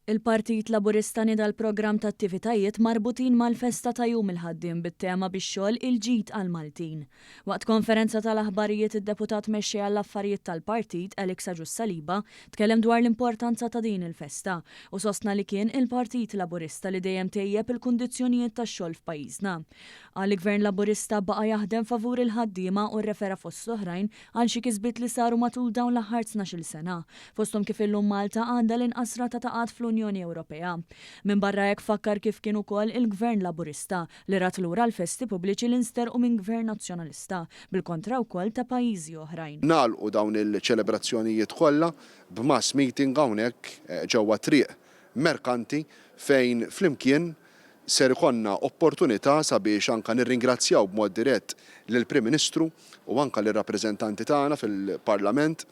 Il-Partit Laburista nida l-programm ta' attivitajiet marbutin mal-festa ta' jum il-ħaddiem bit-tema bix-xogħol il-ġid għal-Maltin. Waqt konferenza tal-aħbarijiet id-deputat mexxej għall-affarijiet tal-partit Alex Ġussaliba tkellem dwar l-importanza ta' din il-festa u sostna li kien il-Partit Laburista li dejjem tejjeb il-kundizzjonijiet tax-xogħol f'pajjiżna. Għal-Gvern Laburista baqa' jaħdem favur il-ħaddiema u rrefera fost l-oħrajn għal xi kisbiet li saru matul dawn l-aħħar 12-il sena, fosthom kif illum Malta għandha l-inqas rata ta' qatt fl-Unjoni Ewropea. Minn barra hekk fakkar kif kien ukoll il-Gvern Laburista li rat lura l-festi pubbliċi li nsterqu minn Gvern Nazzjonalista bil-kontra wkoll ta' pajjiżi oħrajn. Nagħlqu dawn il-ċelebrazzjonijiet kollha b'mass meeting hawnhekk ġewwa triq merkanti fejn flimkien ser ikonna opportunità sabiex anka nirringrazzjaw b'mod dirett lill-Prim Ministru u anka lir-rappreżentanti tagħna fil-Parlament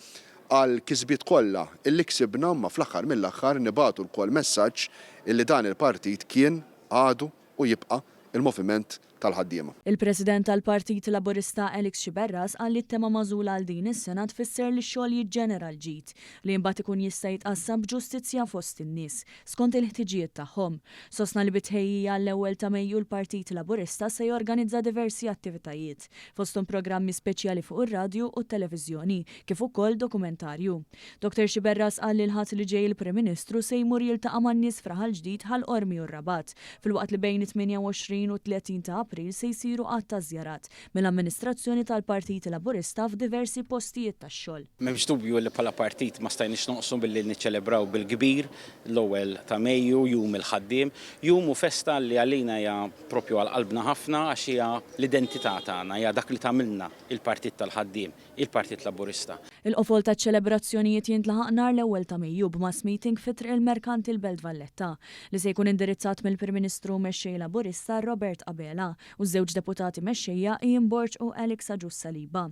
għal kisbiet kollha illi ksibna ma fl-aħħar mill-aħħar nibagħtu lkoll messaġġ illi dan il-partit kien għadu u jibqa' il-moviment tal-ħaddiema. Il-President tal-Partit Laburista Alex Xiberras qal li t-tema magħżula għal din is-sena tfisser li x-xogħol jiġġenera l-ġid li mbagħad ikun jista' jitqassam b'ġustizzja fost in-nies skont il-ħtiġijiet tagħhom. Sostna li bitħejjija l-ewwel ta' Mejju l-Partit Laburista se jorganizza diversi attivitajiet fosthom programmi speċjali fuq ir-radju u t-televiżjoni kif ukoll dokumentarju. Dr. Xiberras qal li l-ħadd li ġej il-Prim Ministru se jmur jiltaqa' man-nies fraħal ġdid ħall-Qormi u r-Rabat filwaqt li bejn 28 u 30 ta' April se jsiru qatt ta' żjarat mill-amministrazzjoni tal-Partit Laburista f'diversi postijiet tax-xogħol. M'hemmx dubju li bħala partit ma stajniex noqsu billi niċċelebraw bil-kbir l-ewwel ta' Mejju jum il-ħaddiem, jum u festa li għalina hija proprju għal qalbna ħafna għax hija l-identità tagħna, hija dak li tagħmilna il-Partit tal-Ħaddiem, il-Partit Laburista. Il-qofol taċ-ċelebrazzjonijiet jintlaħaq nhar l-ewwel ta' Mejju b'mass meeting fit-triq il-Merkanti l-Belt Valletta li se jkun indirizzat mill-Prim Ministru mexxej Laburista Robert Abela u żewġ deputati mexxejja Ian Borch u Alex Ġussaliba.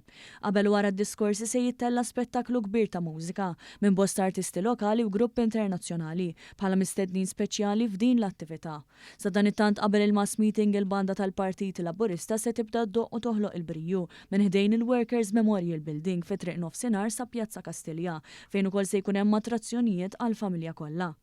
Qabel wara d-diskorsi se jittella spettaklu kbir ta' mużika minn bosta artisti lokali u grupp internazzjonali bħala mistednin speċjali f'din l-attività. Sa dan it-tant qabel il-mass meeting il-banda tal-Partit Laburista se tibda ddoqq u toħloq il-briju minn ħdejn il-Workers Memorial Building fi triq nofsinhar sa Pjazza Kastilja fejn ukoll se jkun hemm attrazzjonijiet għall-familja kollha.